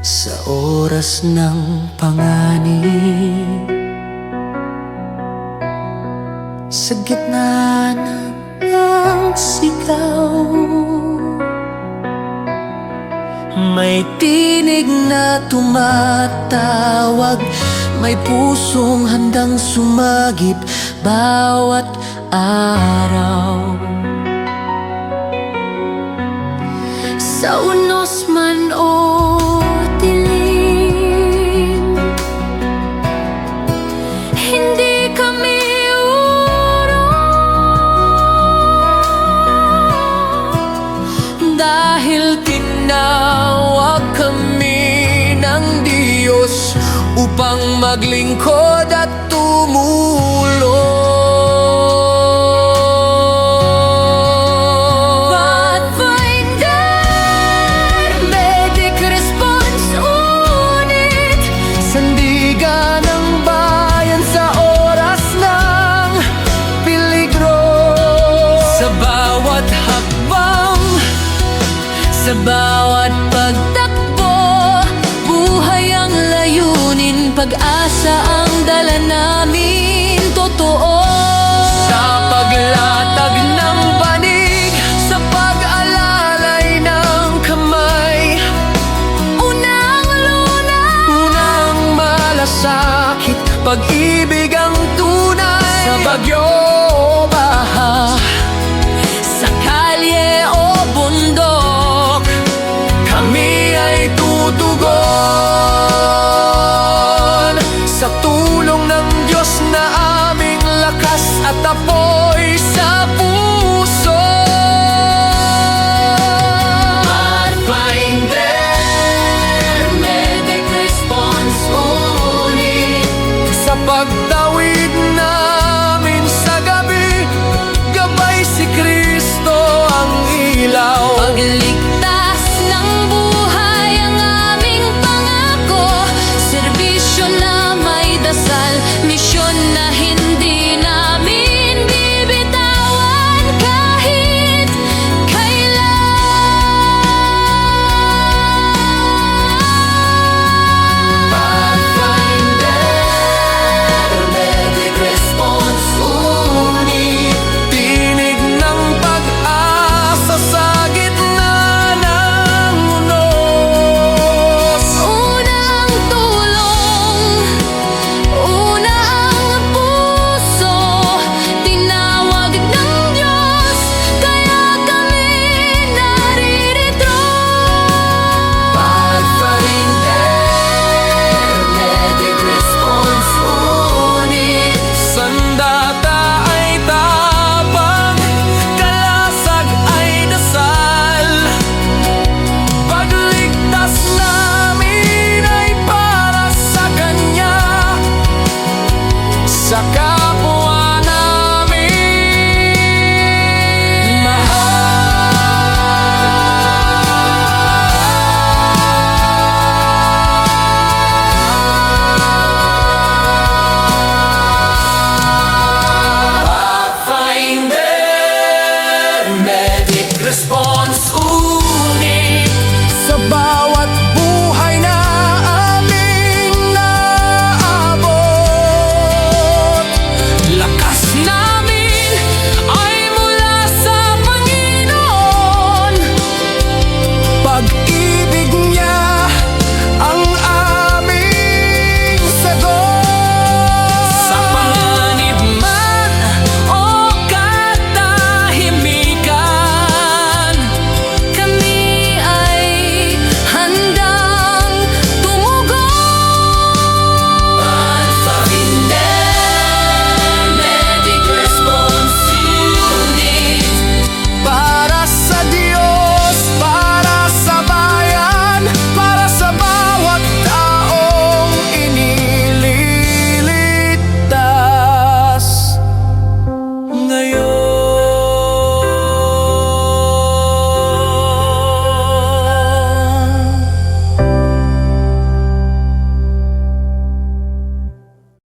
Sa oras ng panganib, sa gitna ng sigaw, may tinig na tumatawag, may pusong handang sumagip bawat araw. Sa unos man o dilim, hindi kami urong, dahil tinawag kami ng Diyos upang maglingkod at tumulong. Sandigan ng bayan sa oras ng peligro. Sa bawat hakbang, sa bawat pagtakbo, buhay ang layunin, pag-asa ang dala namin, totoo. Sa paglatag ng banig, sa pag-alalay ng kamay, unang malasakit, pag-ibig